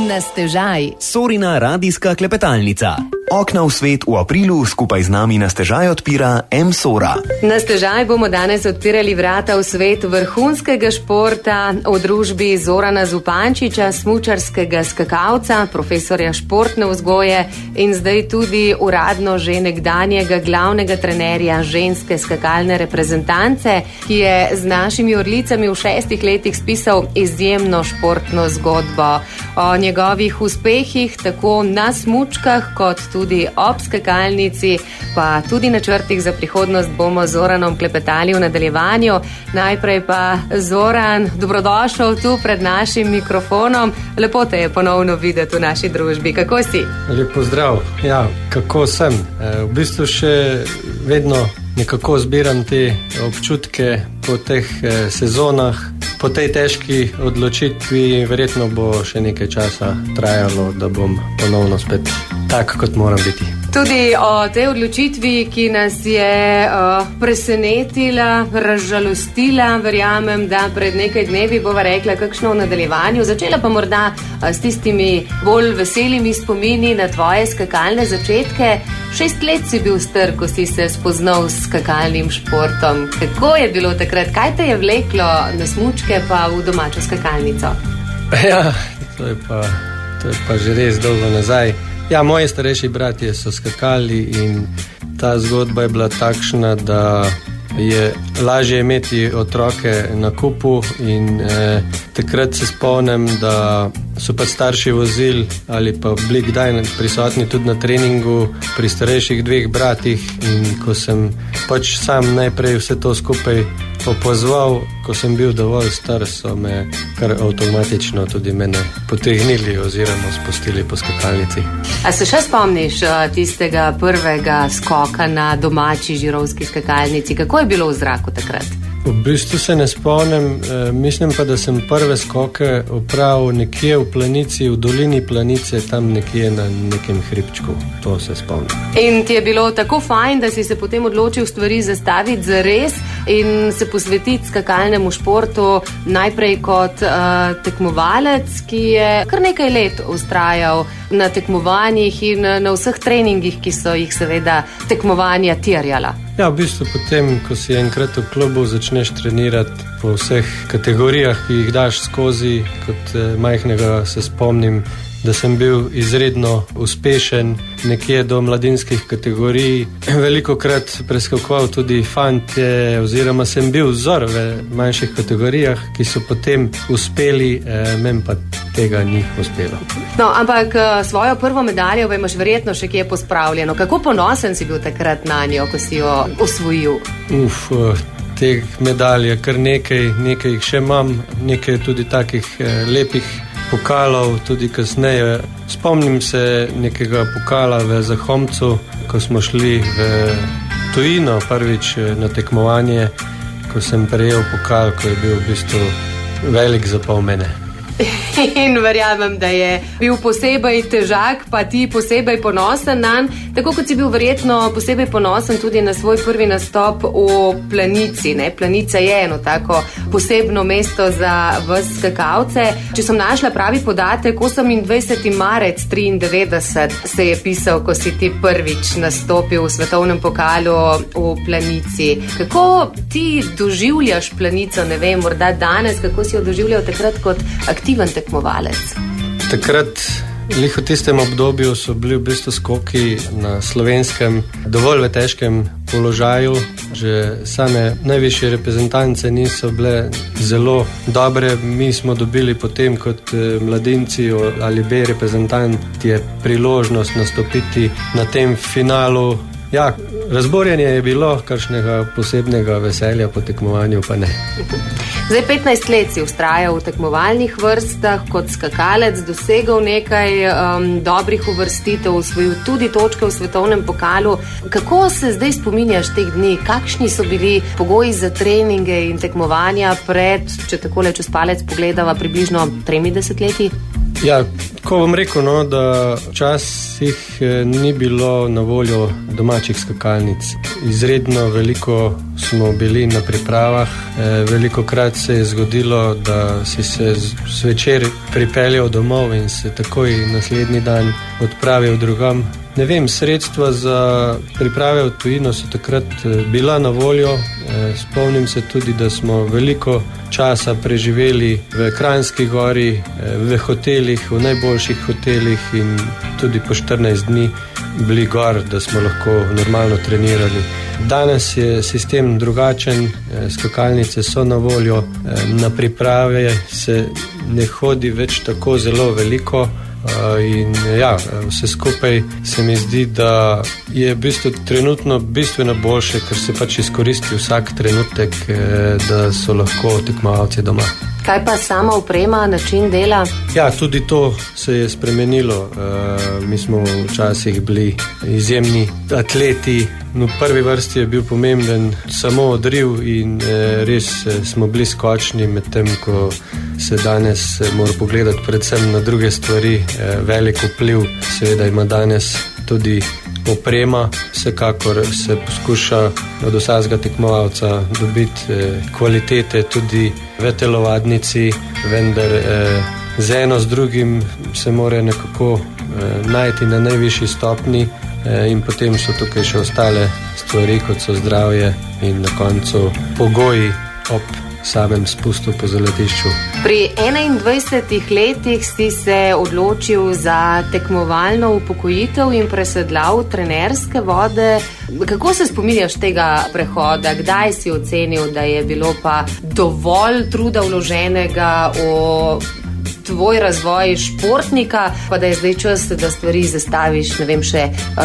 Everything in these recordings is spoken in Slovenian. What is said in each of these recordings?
Na stežaj. Sorina radijska klepetalnica. Okna v svet v aprilu skupaj z nami na stežaj odpira M-Sora. Na stežaj bomo danes odpirali vrata v svet vrhunskega športa v družbi Zorana Zupančiča, smučarskega skakalca, profesorja športne vzgoje in zdaj tudi uradno že nekdanjega glavnega trenerja ženske skakalne reprezentance, ki je z našimi orlicami v 6 letih spisal izjemno športno zgodbo. O njegovih uspehih tako na smučkah kot tudi ob skakalnici, pa tudi načrtih za prihodnost bomo z Zoranom klepetali v nadaljevanju. Najprej pa Zoran, dobrodošel tu pred našim mikrofonom. Lepo te je ponovno videti v naši družbi. Kako si? Lep pozdrav. Ja, kako sem? V bistvu še vedno nekako zbiram te občutke po teh sezonah, po tej težki odločitvi. Verjetno bo še nekaj časa trajalo, da bom ponovno spet tak, kot moram biti. Tudi o tej odločitvi, ki nas je presenetila, razžalostila, verjamem, da pred nekaj dnevi bova rekla kakšno v nadaljevanju. Začela pa morda s tistimi bolj veselimi spomini na tvoje skakalne začetke. 6 let si bil star, ko si se spoznal s skakalnim športom. Kako je bilo takrat? Kaj te je vleklo na smučke pa v domačo skakalnico? Ja, to je pa že res dolgo nazaj. Ja, moji starejši bratje so skakali in ta zgodba je bila takšna, da je lažje imeti otroke na kupu in takrat se spomnim, da so pa starši vozili ali pa bili kdaj prisotni tudi na treningu pri starejših 2 bratih in ko sem pač sam najprej vse to skupaj opazval, ko sem bil dovolj star, so me kar avtomatično tudi mene potegnili oziroma spustili po skakalnici. A se še spomniš tistega prvega skoka na domači žirovski skakalnici? Kako je bilo v zraku takrat? V bistvu se ne spomnim, mislim pa, da sem prve skoke opravil nekje v planici, v dolini planice, tam nekje na nekem hribčku, to se spomnim. In ti je bilo tako fajn, da si se potem odločil stvari zastaviti zares in se posvetiti skakalnemu športu najprej kot tekmovalec, ki je kar nekaj let vztrajal na tekmovanjih in na vseh treningih, ki so jih seveda tekmovanja terjala. Ja, v bistvu potem, ko si enkrat v klubu začneš trenirati po vseh kategorijah, ki jih daš skozi, kot majhnega se spomnim, da sem bil izredno uspešen nekje do mladinskih kategorij. Velikokrat preskakoval tudi fantje oziroma sem bil vzor v manjših kategorijah, ki so potem uspeli, meni pa tega ni uspelo. No, ampak svojo prvo medaljo imaš verjetno še kje pospravljeno. Kako ponosen si bil takrat na njo, ko si jo osvojil? Teh medalj je kar nekaj jih še imam, nekaj tudi takih lepih pokalov, tudi kasneje. Spomnim se nekega pokala v Zahomcu, ko smo šli v tujino prvič na tekmovanje, ko sem prejel pokal, ko je bil v bistvu velik za pol mene. In verjamem, da je bil posebej težak, pa ti posebej ponosen nanj, tako kot si bil verjetno posebej ponosen tudi na svoj prvi nastop v Planici. Planica je eno tako posebno mesto za vas skakalce. Če sem našla pravi podatek, 28. marec 93 se je pisal, ko si ti prvič nastopil v svetovnem pokalu v Planici. Kako ti doživljaš Planico, ne vem, morda danes, kako si jo doživljal takrat kot aktiven tekmovalec? Takrat, v tistem obdobju so bili v bistvu skoki na Slovenskem dovolj v težkem položaju, že same najvišje reprezentance niso bile zelo dobre. Mi smo dobili potem kot mladinci ali B reprezentant je priložnost nastopiti na tem finalu. Ja, razborjanje je bilo, kakšnega posebnega veselja po tekmovanju pa ne. Zdaj 15 let si vztrajal v tekmovalnih vrstah kot skakalec, dosegal nekaj dobrih uvrstitev, osvojil tudi točke v svetovnem pokalu. Kako se zdaj spominjaš teh dni? Kakšni so bili pogoji za treninge in tekmovanja pred, če takole čez palec pogledava, približno 30 leti? Ja, ko bom rekel, da včasih ni bilo na voljo domačih skakalnic. izredno veliko smo bili na pripravah. Veliko krat se je zgodilo, da si se zvečer pripeljal domov in se takoj naslednji dan odpravil drugam. Ne vem, sredstva za priprave v tujino so takrat bila na voljo. Spomnim se tudi, da smo veliko časa preživeli v Kranjski gori, v hotelih, v najboljših hotelih in tudi po 14 dni bili gor, da smo lahko normalno trenirali. Danes je sistem drugačen, skakalnice so na voljo, na priprave se ne hodi več tako zelo veliko. In ja, vse skupaj se mi zdi, da je v bistvu trenutno bistveno boljše, ker se pač izkoristi vsak trenutek, da so lahko tekmovalci doma. Kaj pa sama oprema, način dela? Ja, tudi to se je spremenilo. Mi smo včasih bili izjemni atleti. V prvi vrsti je bil pomemben samo odriv in res smo bili skočni, medtem ko se danes mora pogledati predvsem na druge stvari. Velik vpliv seveda ima danes tudi oprema. Vsekakor se poskuša od vsakega tekmovalca dobiti kvalitete tudi v telovadnici, vendar z eno z drugim se mora nekako najti na najvišji stopni. In potem so tukaj še ostale stvari, kot so zdravje in na koncu pogoji ob samem spustu po zaletišču. Pri 21 letih si se odločil za tekmovalno upokojitev in presedlal trenerske vode. Kako se spominjaš tega prehoda? Kdaj si ocenil, da je bilo pa dovolj truda vloženega v tvoj razvoj športnika, pa da je zdaj čas, da stvari zastaviš, ne vem, še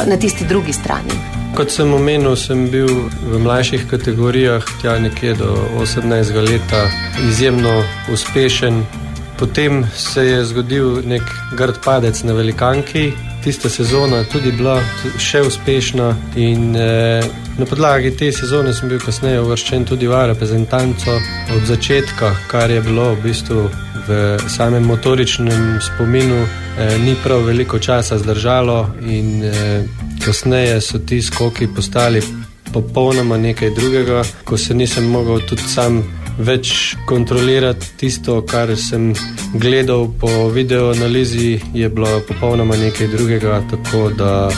na tisti drugi strani? Kot sem omenil, sem bil v mlajših kategorijah, tja nekje do 18 leta, izjemno uspešen. Potem se je zgodil nek grd padec na velikanki. Tista sezona tudi bila še uspešna in na podlagi te sezone sem bil kasneje uvrščen tudi v reprezentanco od začetka, kar je bilo v bistvu v samem motoričnem spominu ni prav veliko časa zdržalo in kasneje so ti skoki postali popolnoma nekaj drugega, ko se nisem mogel tudi sam več kontrolirati. Tisto, kar sem gledal po videoanalizi, je bilo popolnoma nekaj drugega, tako da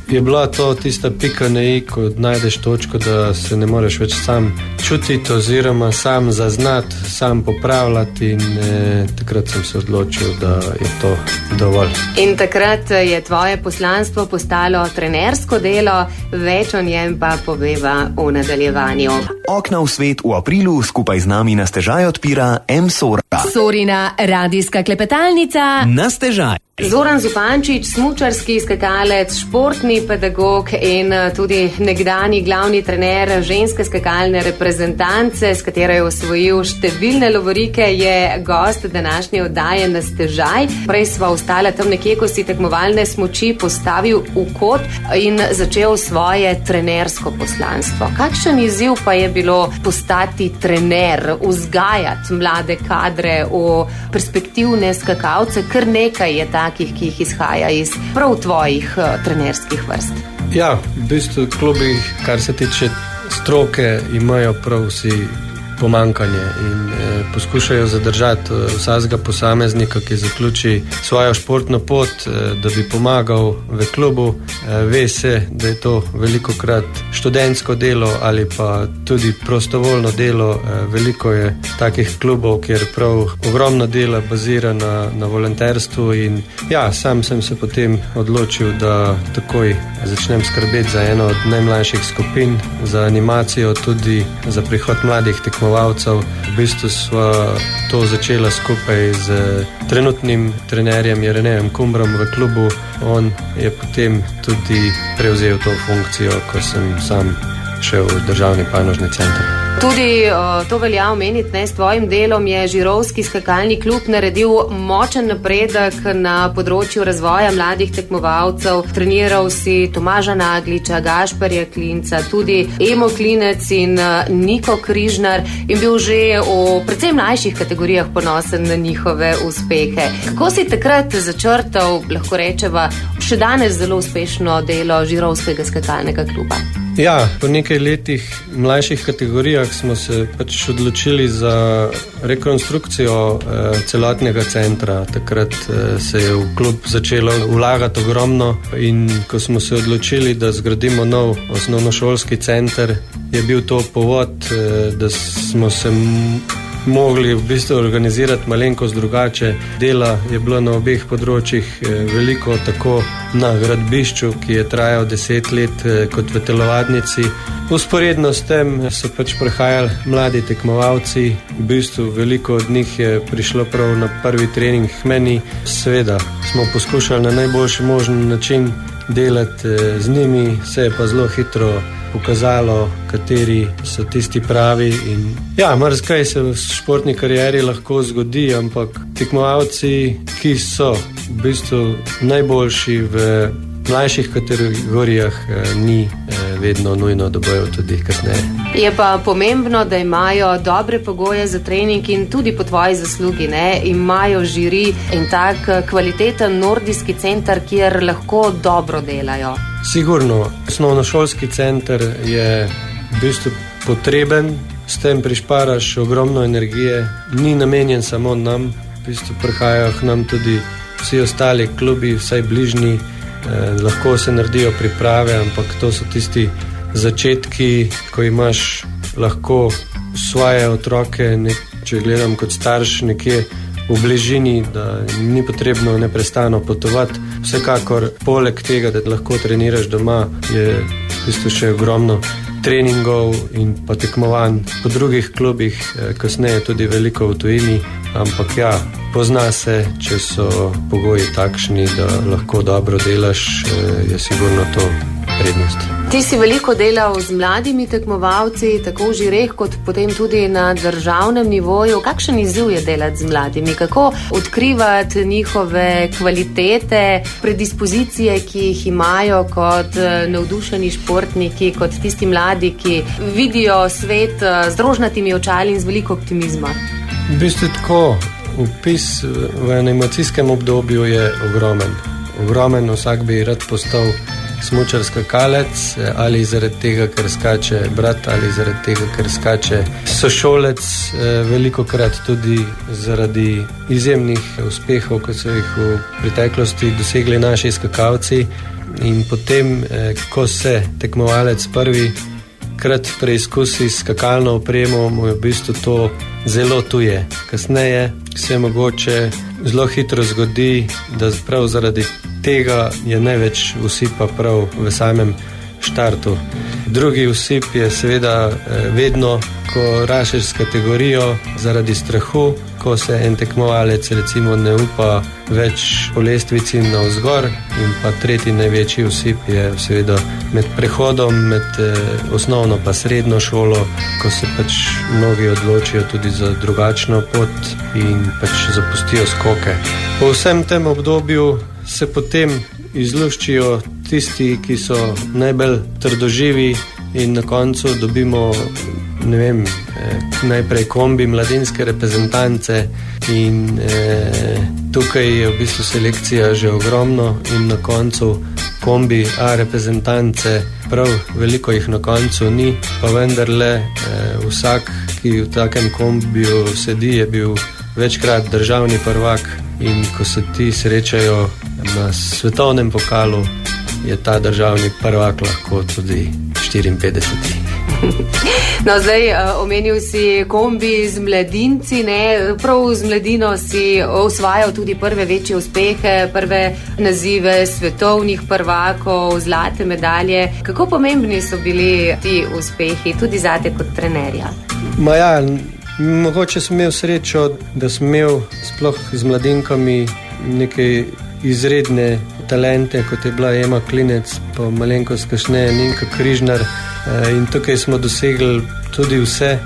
je bila to tista pika na i, ko najdeš točko, da se ne moreš več sam čutiti oziroma sam zaznati, sam popravljati in takrat sem se odločil, da je to dovolj. In takrat je tvoje poslanstvo postalo trenersko delo, več o njem pa poveva v nadaljevanju. Okna v svet v aprilu skupaj z nami na stežaj odpira M-Sora. Sorina radijska klepetalnica Na stežaj. Zoran Zupančič, smučarski skakalec, športni pedagog in tudi nekdani glavni trener ženske skakalne reprezentance, s katero je osvojil številne lovorike, je gost današnje oddaje Na stežaj. Prej sva ostala tam nekje, ko si tekmovalne smuči postavil v kot in začel svoje trenersko poslanstvo. Kakšen izziv pa je bilo postati trener, vzgajati mlade kadre v perspektivne skakalce? Kar nekaj je takih, ki jih izhaja iz prav tvojih trenerskih vrst. Ja, v bistvu klubi, kar se tiče stroke, imajo prav vsi pomankanje in poskušajo zadržati vsakega posameznika, ki zaključi svojo športno pot, da bi pomagal v klubu. Ve se, da je to velikokrat študentsko delo ali pa tudi prostovoljno delo. Veliko je takih klubov, kjer prav ogromno dela bazira na volonterstvu in ja, sam sem se potem odločil, da takoj začnem skrbeti za eno od najmlajših skupin, za animacijo, tudi za prihod mladih tekmovalcev. V bistvu sva to začela skupaj z trenutnim trenerjem Jerenejem Kumbrom v klubu. On je potem tudi prevzel to funkcijo, ko sem sam šel v državni panožni center. Tudi to velja omeniti, ne, s tvojim delom je Žirovski skakalni klub naredil močen napredek na področju razvoja mladih tekmovalcev. Treniral si Tomaža Nagliča, Gašperja Klinca, tudi Emo Klinec in Niko Križnar in bil že v precej mlajših kategorijah ponosen na njihove uspehe. Kako si takrat začrtal, lahko rečeva, še danes zelo uspešno delo Žirovskega skakalnega kluba? Ja, po nekaj letih mlajših kategorijah smo se pač odločili za rekonstrukcijo celotnega centra. Takrat se je v klub začelo vlagati ogromno in ko smo se odločili, da zgradimo nov osnovnošolski center, je bil to povod, da smo se mogli v bistvu organizirati malenkost drugače. Dela je bilo na obeh področjih veliko, tako na gradbišču, ki je trajal 10 let, kot v telovadnici. Usporedno s tem so pač prihajali mladi tekmovalci, v bistvu veliko od njih je prišlo prav na prvi trening k meni. Seveda smo poskušali na najboljši možen način delati z njimi, se je pa zelo hitro pokazalo, kateri so tisti pravi. In ja, marsikaj se v športni karieri lahko zgodi, ampak tekmovalci, ki so v bistvu najboljši v mlajših kategorijah, ni vedno nujno, da bojo tudi kasneje. Je pa pomembno, da imajo dobre pogoje za trening in tudi po tvoji zaslugi, ne? Imajo žiri in tak kvaliteten nordijski center, kjer lahko dobro delajo. Sigurno, osnovnošolski center je v bistvu potreben, s tem prišparaš ogromno energije, ni namenjen samo nam, v bistvu prihajajo k nam tudi vsi ostali klubi, vsaj bližnji, lahko se naredijo priprave, ampak to so tisti začetki, ko imaš lahko svoje otroke, če gledam kot starš, nekje v bližini, da ni potrebno neprestano potovati. Vsekakor, poleg tega, da lahko treniraš doma, je v bistvu še ogromno treningov in pa tekmovanj po drugih klubih, kasneje tudi veliko v tujini, ampak ja, pozna se, če so pogoji takšni, da lahko dobro delaš, je sigurno to prednost. Ti si veliko delal z mladimi tekmovalci, tako v žireh kot potem tudi na državnem nivoju. Kakšen izziv je delati z mladimi? Kako odkrivati njihove kvalitete, predispozicije, ki jih imajo kot navdušeni športniki, kot tisti mladi, ki vidijo svet z rožnatimi očali in z veliko optimizma? V bistvu tako, vpis v animacijskem obdobju je ogromen. Ogromen, vsak bi rad postal smučar skakalec, ali zaradi tega, ker skače brat, ali zaradi tega, ker skače sošolec, velikokrat tudi zaradi izjemnih uspehov, kot so jih v preteklosti dosegli naši skakalci. In potem, ko se tekmovalec prvi krat preizkusi s skakalno opremo, mu je v bistvu to zelo tuje. Kasneje se mogoče zelo hitro zgodi, da prav zaradi tega je največ usipa prav v samem štartu. Drugi usip je seveda vedno, ko rašeš s kategorijo zaradi strahu, ko se en tekmovalec recimo ne upa več po lestvici navzgor, in pa tretji največji usip je seveda med prehodom, med osnovno pa srednjo šolo, ko se pač mnogi odločijo tudi za drugačno pot in pač zapustijo skoke. Po vsem tem obdobju se potem izluščijo tisti, ki so najbolj trdoživi, in na koncu dobimo, ne vem, najprej kombi mladinske reprezentance in tukaj je v bistvu selekcija že ogromno in na koncu kombi A reprezentance, prav veliko jih na koncu ni, pa vendarle vsak, ki v takem kombiju sedi, je bil večkrat državni prvak, in ko se ti srečajo na svetovnem pokalu, je ta državni prvak lahko tudi 54. No, zdaj omenil si kombi z mladinci, ne? Prav z mladino si osvajal tudi prve večje uspehe, prve nazive svetovnih prvakov, zlate medalje. Kako pomembni so bili ti uspehi tudi zate kot trenerja? Ja, mogoče sem imel srečo, da sem imel sploh z mladinkami nekaj izredne talente, kot je bila Ema Klinec, pa malenkost kasneje Ninka Križnar, in tukaj smo dosegli tudi vse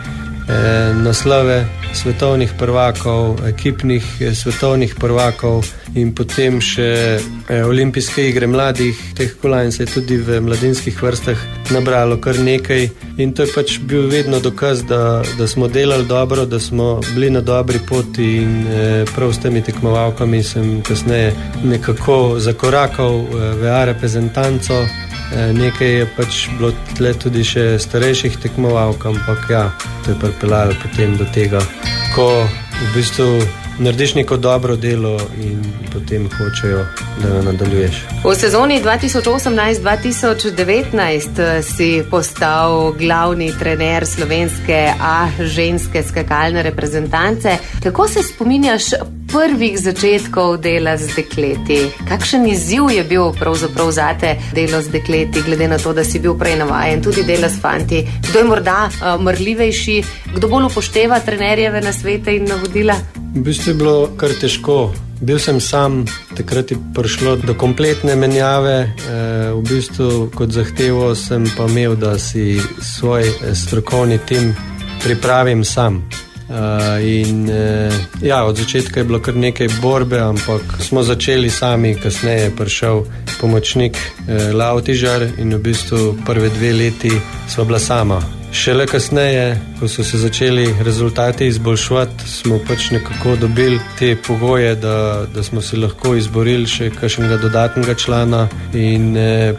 naslove svetovnih prvakov, ekipnih svetovnih prvakov in potem še olimpijske igre mladih. Teh kolajn se je tudi v mladinskih vrstah nabralo kar nekaj in to je pač bil vedno dokaz, da smo delali dobro, da smo bili na dobri poti in prav s temi tekmovalkami sem kasneje nekako zakorakal v A reprezentanco nekaj je pač bilo tle tudi še starejših tekmovalk, ampak ja, to je pripeljalo potem do tega, ko v bistvu narediš neko dobro delo in potem hočejo, da jo nadaljuješ. V sezoni 2018-2019 si postal glavni trener slovenske ženske skakalne reprezentance. Kako se spominjaš prvih začetkov dela z dekleti? Kakšen izziv je bil pravzaprav zate delo z dekleti, glede na to, da si bil prej navajen tudi dela s fanti? Kdo je morda marljivejši? Kdo bolj upošteva trenerjeve nasvete in navodila? V bistvu je bilo kar težko. Bil sem sam, takrat je prišlo do kompletne menjave. V bistvu kot zahtevo sem pa imel, da si svoj strokovni tim pripravim sam. Od začetka je bilo kar nekaj borbe, ampak smo začeli sami, kasneje je prišel pomočnik Lavtižar in v bistvu prve 2 leti sva bila sama. Šele kasneje, ko so se začeli rezultati izboljševati, smo pač nekako dobili te pogoje, da smo si lahko izborili še kakšnega dodatnega člana in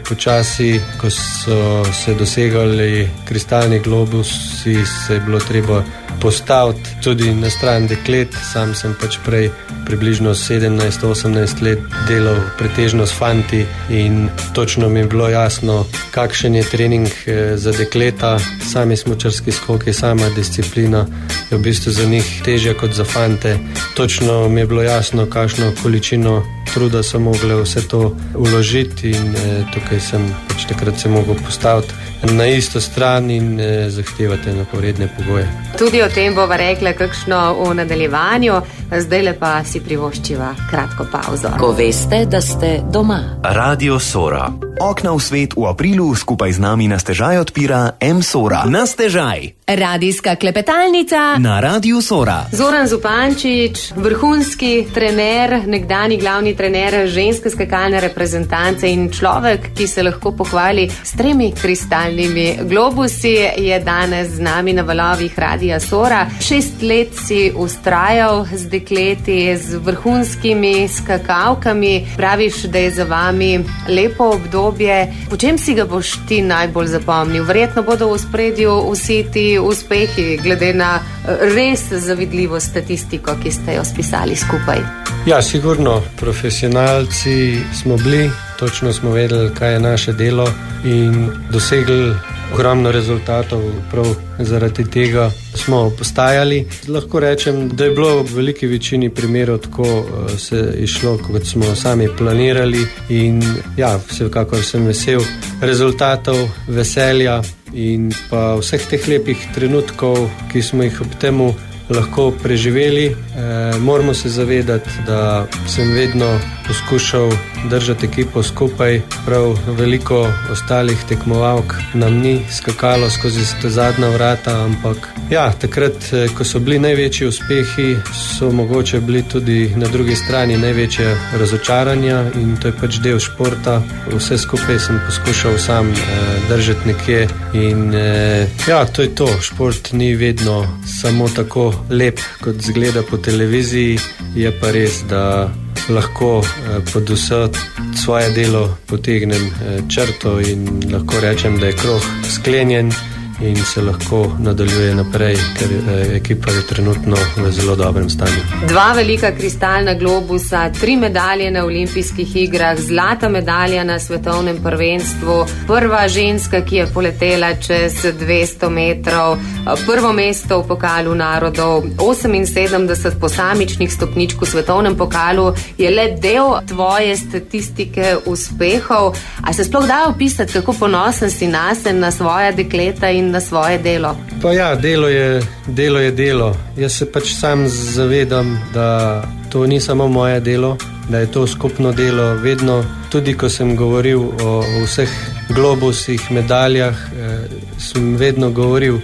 počasi, ko so se dosegali kristalni globusi, se je bilo treba postaviti tudi na stran deklet. Sam sem pač prej približno 17-18 let delal pretežno s fanti in točno mi je bilo jasno, kakšen je trening za dekleta. Sami smučarski skoki, sama disciplina je v bistvu za njih težja kot za fante. Točno mi je bilo jasno, kakšno količino truda so mogli vse to vložiti in tukaj sem pač takrat se mogel postaviti na isto stran in zahtevati enakovredne pogoje. Tudi o tem bova rekla kakšno v nadaljevanju, zdajle pa si privoščiva kratko pauzo. Ko veste, da ste doma. Radio Sora. Okna v svet v aprilu skupaj z nami na stežaj odpira M-Sora. Na stežaj. Radijska klepetalnica na Radio Sora. Zoran Zupančič, vrhunski trener, nekdani glavni trener ženske skakalne reprezentance in človek, ki se lahko pohvali s 3 kristalnimi globusi, je danes z nami na valovih Radia Sora. 6 let si ustrajal z dekleti, z vrhunskimi skakalkami. Praviš, da je za vami lepo obdobje. Po čem si ga boš ti najbolj zapomnil? Verjetno bodo v ospredju vsi ti uspehi, glede na res zavidljivo statistiko, ki ste jo spisali skupaj. Ja, sigurno, profesionalci smo bili, točno smo vedeli, kaj je naše delo in dosegli ogromno rezultatov, prav zaradi tega smo postajali. Lahko rečem, da je bilo v veliki večini primerov tako se išlo, kot smo sami planirali in ja, vsekakor sem vesel rezultatov, veselja in pa vseh teh lepih trenutkov, ki smo jih ob temu lahko preživeli. Moramo se zavedati, da sem vedno poskušal držati ekipo skupaj. Prav veliko ostalih tekmovalk nam ni skakalo skozi zadnja vrata, ampak ja, takrat, ko so bili največji uspehi, so mogoče bili tudi na drugi strani največje razočaranja in to je pač del športa. Vse skupaj sem poskušal sam držati nekje in ja, to je to. Šport ni vedno samo tako lep, kot zgleda po televiziji, je pa res, da lahko pod vse svoje delo potegnem črto in lahko rečem, da je krog sklenjen in se lahko nadaljuje naprej, ker ekipa je trenutno v zelo dobrem stanju. 2 velika kristalna globusa, 3 medalje na olimpijskih igrah, zlata medalja na svetovnem prvenstvu, prva ženska, ki je poletela čez 200 metrov, prvo mesto v pokalu narodov, 78 posamičnih stopničk v svetovnem pokalu je le del tvoje statistike uspehov. A se sploh da opisati, kako ponosen si nase, na svoja dekleta in na svoje delo? Pa ja, delo je delo. Jaz se pač sam zavedam, da to ni samo moje delo, da je to skupno delo. Vedno, tudi ko sem govoril o vseh globusih, medaljah, sem vedno govoril,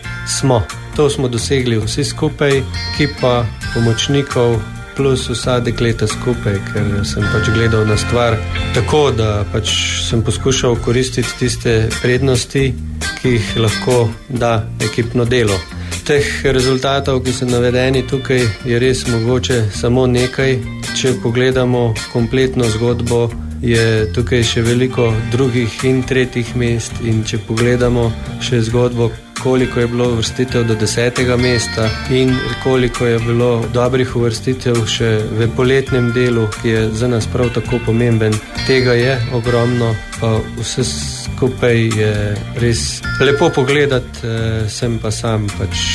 to smo dosegli vsi skupaj, ekipa pomočnikov plus vsa dekleta skupaj, ker sem pač gledal na stvar tako, da pač sem poskušal koristiti tiste prednosti, ki jih lahko da ekipno delo. Teh rezultatov, ki so navedeni tukaj, je res mogoče samo nekaj. Če pogledamo kompletno zgodbo, je tukaj še veliko drugih in tretjih mest in če pogledamo še zgodbo, koliko je bilo uvrstitev do 10. mesta in koliko je bilo dobrih uvrstitev še v poletnem delu, ki je za nas prav tako pomemben. Tega je ogromno, pa vse skupaj je res lepo pogledati, sem pa sam pač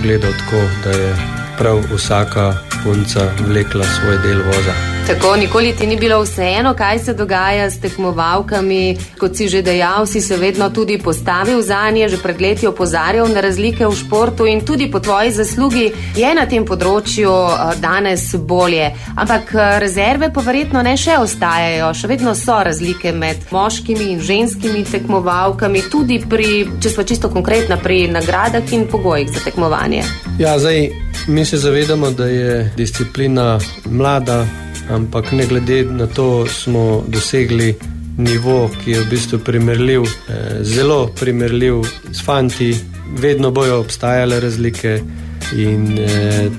gledal tako, da je prav vsaka punca vlekla svoj del voza. Tako, nikoli ti ni bilo vseeno, kaj se dogaja s tekmovalkami, kot si že dejal, si se vedno tudi postavil zanje, že pred leti opozarjal na razlike v športu in tudi po tvoji zaslugi je na tem področju danes bolje. Ampak rezerve pa verjetno ne še ostajajo, še vedno so razlike med moškimi in ženskimi tekmovalkami, tudi pri, če smo čisto konkretna, pri nagradah in pogojih za tekmovanje. Ja, zdaj, mi se zavedamo, da je disciplina mlada, ampak ne glede na to smo dosegli nivo, ki je v bistvu primerljiv, zelo primerljiv s fanti. Vedno bojo obstajale razlike in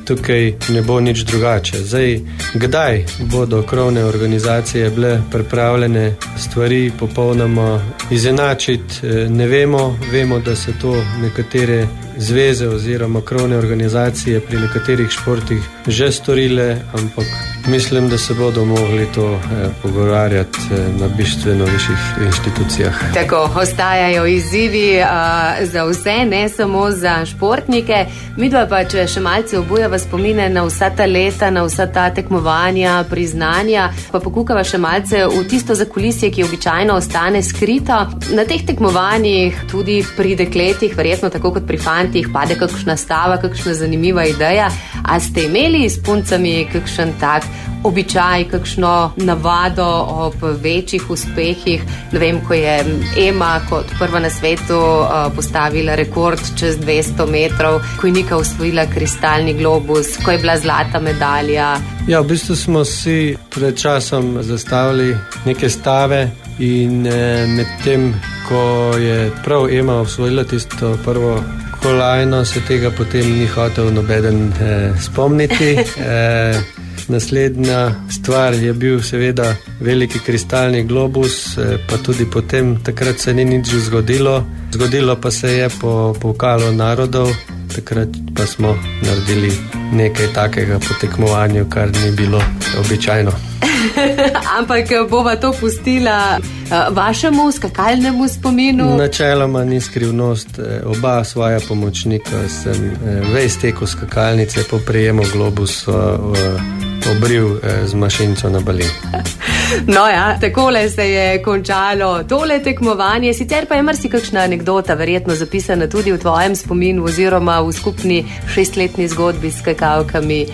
tukaj ne bo nič drugače. Zdaj, kdaj bodo krovne organizacije bile pripravljene stvari popolnoma izenačiti, ne vemo. Vemo, da se to nekatere zveze oziroma krovne organizacije pri nekaterih športih že storile, ampak mislim, da se bodo mogli to pogovarjati na bistveno višjih inštitucijah. Tako, ostajajo izzivi za vse, ne samo za športnike. Midva pa, če še malce obujava spomine na vsa ta leta, na vsa ta tekmovanja, priznanja, pa pokukava še malce v tisto zakulisje, ki običajno ostane skrito. Na teh tekmovanjih, tudi pri dekletih, verjetno tako kot pri fantih, pade kakšna stava, kakšna zanimiva ideja. A ste imeli s puncami kakšen tak običaj, kakšno navado ob večjih uspehih? Ne vem, ko je Ema kot prva na svetu postavila rekord čez 200 metrov, ko je Nika osvojila kristalni globus, ko je bila zlata medalja. Ja, v bistvu smo si pred časom zastavili neke stave in med tem, ko je prav Ema osvojila tisto prvo kolajno, se tega potem ni hotel nobeden spomniti. Naslednja stvar je bil seveda veliki kristalni globus, pa tudi potem takrat se ni nič zgodilo. Zgodilo pa se je po pokalu narodov, takrat pa smo naredili nekaj takega po tekmovanju, kar ni bilo običajno. Ampak bova to pustila vašemu skakalnemu spominu? Načeloma ni skrivnost, oba svoja pomočnika sem ves tekel skakalnice po prijemu globus obril z mašinco na balin. No ja, takole se je končalo tole tekmovanje, sicer pa je marsikakšna anekdota verjetno zapisana tudi v tvojem spominu oziroma v skupni 6-letni zgodbi s skakalkami.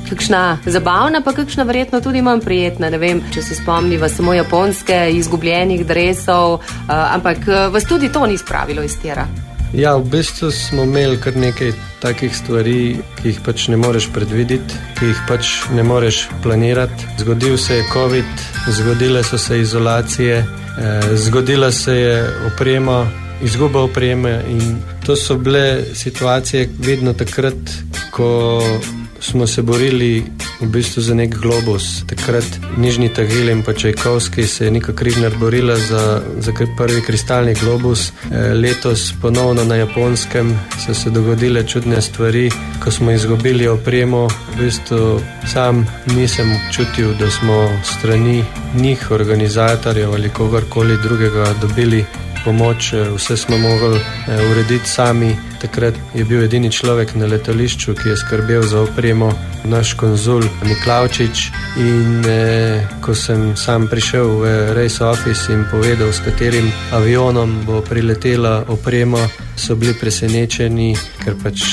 Kakšna zabavna, pa kakšna verjetno tudi manj prijetna, ne vem, če se spomniva samo japonske izgubljenih dresov, ampak vas tudi to ni spravilo iz tira. Ja, v bistvu smo imeli kar nekaj takih stvari, ki jih pač ne moreš predvideti, ki jih pač ne moreš planirati. Zgodil se je COVID, zgodile so se izolacije, zgodila se je oprema, izguba opreme in to so bile situacije vedno takrat, ko smo se borili v bistvu za nek globus. Takrat Nižni Tagil in pa Čajkovski se je Nika Križnar borila za prvi kristalni globus. Letos ponovno na Japonskem so se dogodile čudne stvari, ko smo izgubili opremo. V bistvu sam nisem občutil, da smo strani njih, organizatorjev ali kogarkoli drugega dobili pomoč, vse smo mogli urediti sami. Takrat je bil edini človek na letališču, ki je skrbel za opremo, naš konzul Miklavčič. In ko sem sam prišel v race office in povedal, s katerim avionom bo priletela oprema, so bili presenečeni, ker pač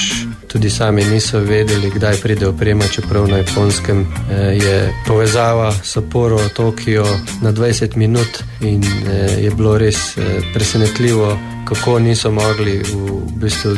tudi sami niso vedeli, kdaj pride oprema, čeprav na Japonskem je povezava Sapporo-Tokio na 20 minut in je bilo res presenetljivo, kako niso mogli v bistvu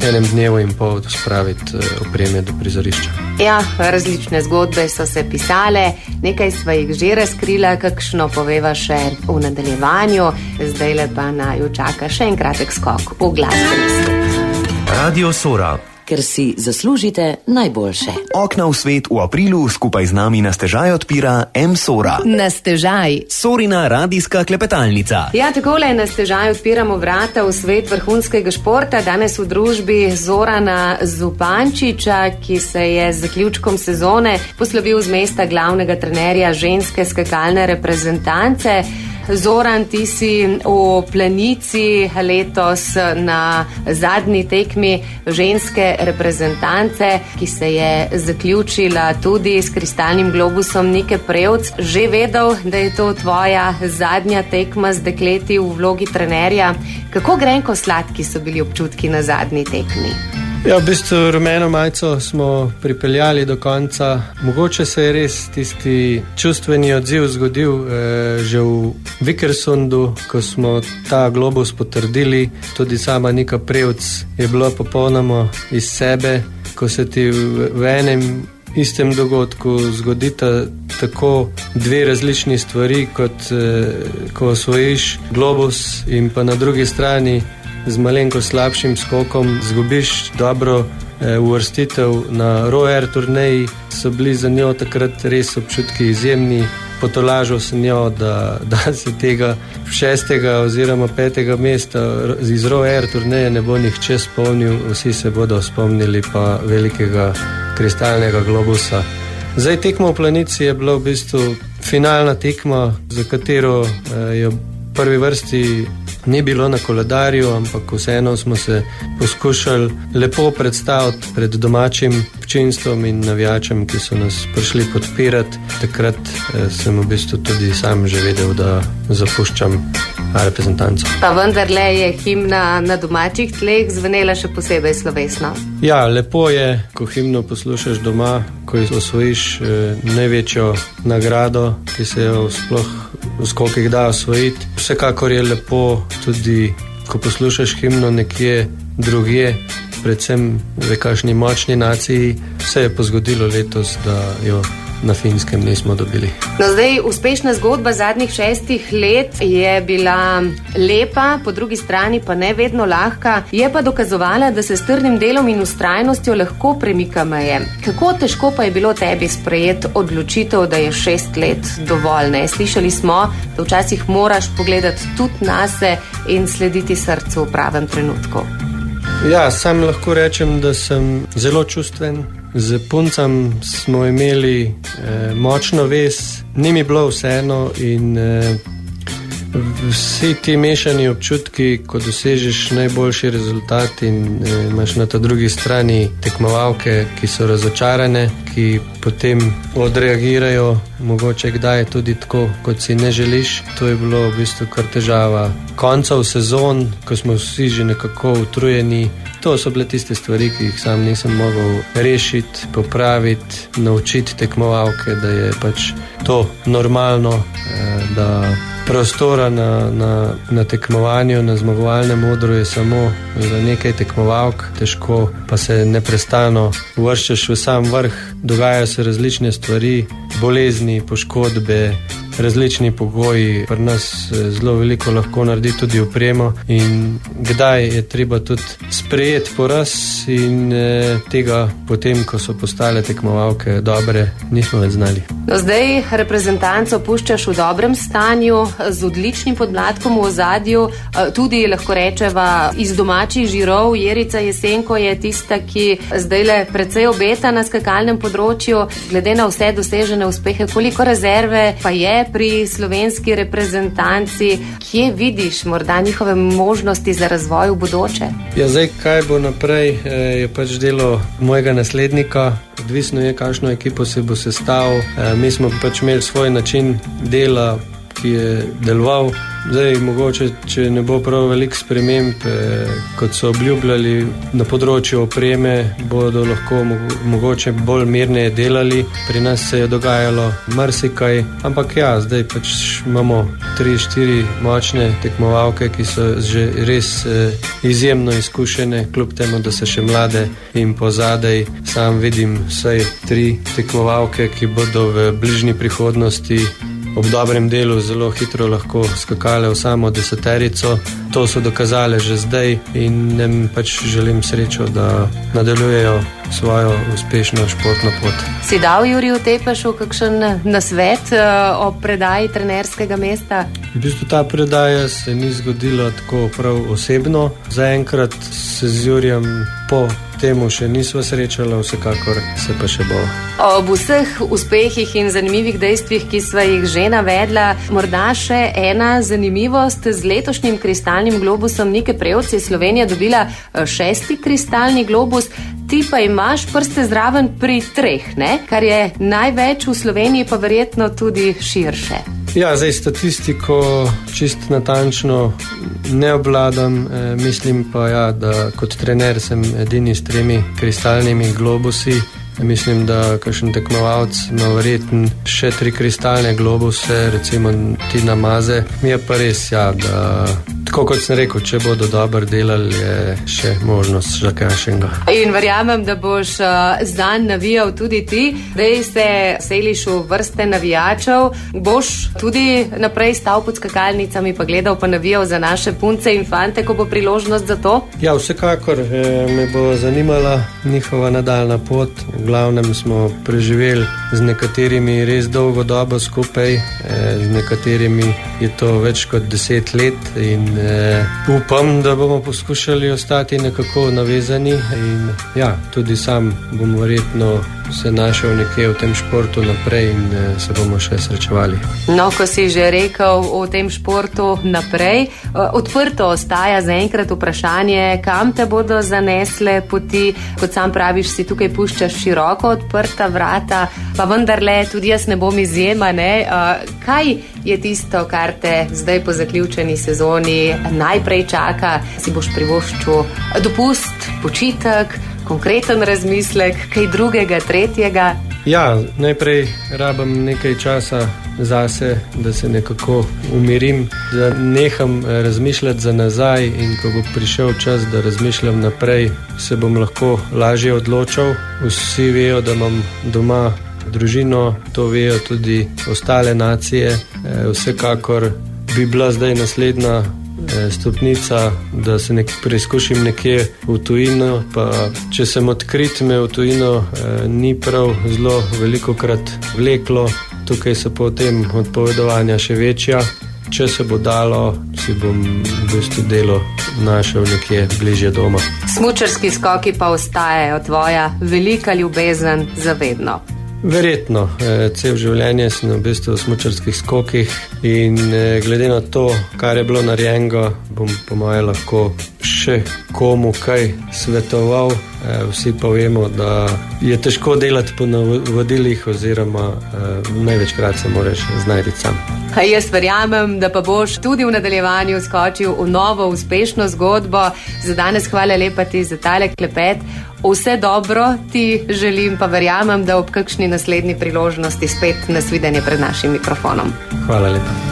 enem dnevu in pol spraviti opreme do prizorišča. Ja, različne zgodbe so se pisale, nekaj sva jih že razkrila, kakšno poveva še v nadaljevanju, zdaj pa naju čaka še en kratek skok v glasbeni svet. Radio Sora. ker si zaslužite najboljše. Okna v svet v aprilu skupaj z nami na stežaj odpira M-Sora. Na stežaj. Sorina radijska klepetalnica. Ja, takole na stežaj odpiramo vrata v svet vrhunskega športa. Danes v družbi Zorana Zupančiča, ki se je z zaključkom sezone poslovil z mesta glavnega trenerja ženske skakalne reprezentance. Zoran, ti si v Planici letos na zadnji tekmi ženske reprezentance, ki se je zaključila tudi s kristalnim globusom Nike Prevc, že vedel, da je to tvoja zadnja tekma z dekleti v vlogi trenerja. Kako grenko sladki so bili občutki na zadnji tekmi? Ja, v bistvu rumeno majico smo pripeljali do konca. Mogoče se je res tisti čustveni odziv zgodil že v Vikersundu, ko smo ta globus potrdili. Tudi sama Nika Prevc je bila popolnoma iz sebe, ko se ti v enem istem dogodku zgodita tako dve različni stvari, kot ko osvojiš globus in pa na drugi strani z malenko slabšim skokom zgubiš dobro uvrstitev na Raw Air turneji. So bili za njo takrat res občutki izjemni. Potolažil sem jo, da se tega 6. oziroma 5. mesta iz Raw Air turneje ne bo nihče spomnil, vsi se bodo spomnili pa velikega kristalnega globusa. Zdaj, tekmo v Planici je bila v bistvu finalna tekma, za katero je v prvi vrsti ni bilo na koledarju, ampak vseeno smo se poskušali lepo predstaviti pred domačim občinstvom in navijačem, ki so nas prišli podpirati. Takrat sem v bistvu tudi sam že vedel, da zapuščam reprezentanco. Pa vendarle je himna na domačih tleh zvenela še posebej slovesno. Ja, lepo je, ko himno poslušaš doma, ko osvojiš največjo nagrado, ki se jo sploh v skokih da osvojiti. Vsekakor je lepo tudi, ko poslušaš himno nekje drugje, predvsem v kakšni močni naciji. Se je pozgodilo letos, da jo na Finskem nismo dobili. No, zdaj, uspešna zgodba zadnjih 6 let je bila lepa, po drugi strani pa ne vedno lahka. Je pa dokazovala, da se s trdnim delom in vztrajnostjo lahko premika meje. Kako težko pa je bilo tebi sprejeti odločitev, da je 6 let dovolj? Ne? Slišali smo, da včasih moraš pogledati tudi nase in slediti srcu v pravem trenutku. Ja, sam lahko rečem, da sem zelo čustven. Z puncam smo imeli močno vez, ni mi bilo vseeno in vsi ti mešani občutki, ko dosežeš najboljši rezultat in imaš na ta drugi strani tekmovalke, ki so razočarane, ki potem odreagirajo, mogoče kdaj tudi tako, kot si ne želiš. To je bilo v bistvu kar težava koncev sezon, ko smo vsi že nekako utrujeni. To so bile tiste stvari, ki jih sam nisem mogel rešiti, popraviti, naučiti tekmovalke, da je pač to normalno, da prostora na tekmovanju, na zmagovalnem odru je samo za nekaj tekmovalk, težko pa se neprestano uvrščaš v sam vrh. Dogajajo se različne stvari, bolezni, poškodbe, različni pogoji. Pri nas zelo veliko lahko naredi tudi opremo in kdaj je treba tudi sprejeti poraz in tega potem, ko so postale tekmovalke dobre, nismo več znali. No, zdaj reprezentanco puščaš v dobrem stanju, z odličnim podmladkom v ozadju, tudi lahko rečeva iz domačih žirov. Jerica Jesenko je tista, ki zdajle precej obeta na skakalnem področju. Glede na vse dosežene uspehe, koliko rezerve pa je pri slovenski reprezentanci? Kje vidiš morda njihove možnosti za razvoj v bodoče? Ja, zdaj, kaj bo naprej, je pač delo mojega naslednika. Odvisno je, kakšno ekipo se bo sestavil. Mi smo pač imeli svoj način dela, ki je deloval. Zdaj, mogoče, če ne bo prav veliko sprememb, kot so obljubljali na področju opreme, bodo lahko mogoče bolj mirneje delali. Pri nas se je dogajalo marsikaj, ampak ja, zdaj pač imamo 3-4 močne tekmovalke, ki so že res izjemno izkušene, kljub temu, da so še mlade in pozadej. Sam vidim vsaj 3 tekmovalke, ki bodo v bližnji prihodnosti ob dobrem delu zelo hitro lahko skakale v samo deseterico. to so dokazale že zdaj in jim pač želim srečo, da nadaljujejo svojo uspešno športno pot. Si dal Juriju Tepešu kakšen nasvet o predaji trenerskega mesta? V bistvu ta predaja se ni zgodila tako prav osebno. Zaenkrat se z Jurijem po temu še nisva srečala, vsekakor se pa še bo. Ob vseh uspehih in zanimivih dejstvih, ki sva jih že navedla, morda še ena zanimivost. Z letošnjim kristalnim globusom Nike Prevc je Slovenija dobila 6. kristalni globus. Ti pa imaš prste zraven pri 3, ne? Kar je največ v Sloveniji, pa verjetno tudi širše. Ja, zdaj statistiko čist natančno ne obvladam, mislim pa ja, da kot trener sem edini s 3 kristalnimi globusi. Mislim, da kakšen tekmovalc ima verjetno še 3 kristalne globuse, recimo Tina Maze. Mi je pa res, ja, da tako kot sem rekel, če bodo dobro delali, je še možnost za kakšnega. In verjamem, da boš zanj navijal tudi ti. Zdaj se seliš v vrste navijačev. Boš tudi naprej stal pod skakalnicami, pa gledal, pa navijal za naše punce in fante, ko bo priložnost za to? Ja, vsekakor me bo zanimala njihova nadaljna pot. V glavnem smo preživeli z nekaterimi res dolgo dobo skupaj, z nekaterimi je to več kot 10 let in upam, da bomo poskušali ostati nekako navezani in ja, tudi sam bom verjetno se našel nekje v tem športu naprej in se bomo še srečevali. No, ko si že rekel o tem športu naprej, odprto ostaja zaenkrat vprašanje, kam te bodo zanesle poti. Kot sam praviš, si tukaj puščaš široko odprta vrata, pa vendarle tudi jaz ne bom izjema, ne? Kaj je tisto, kar te zdaj po zaključeni sezoni najprej čaka? Si boš privoščil dopust, počitek, konkreten razmislek, kaj drugega, tretjega? Ja, najprej rabim nekaj časa zase, da se nekako umirim, da neham razmišljati za nazaj in ko bo prišel čas, da razmišljam naprej, se bom lahko lažje odločal. Vsi vejo, da imam doma družino, to vejo tudi ostale nacije. Vsekakor bi bila zdaj naslednja stopnica, da se preizkušim nekje v tujino, pa če sem odkrit, me v tujino ni prav zelo velikokrat vleklo. Tukaj so potem odpovedovanja še večja. Če se bo dalo, si bom v bistvu delo našel nekje bližje doma. Smučarski skoki pa ostajajo tvoja velika ljubezen za vedno. Verjetno, cel življenje sem v bistvu v smučarskih skokih in glede na to, kar je bilo narejenega, bom po moje lahko še komu kaj svetoval. Vsi pa vemo, da je težko delati po navodilih oziroma največkrat se moraš znajti sam. Jaz verjamem, da pa boš tudi v nadaljevanju skočil v novo uspešno zgodbo. Za danes hvala lepa ti za tale klepet. Vse dobro ti želim, pa verjamem, da ob kakšni naslednji priložnosti spet nasvidenje pred našim mikrofonom. Hvala lepa.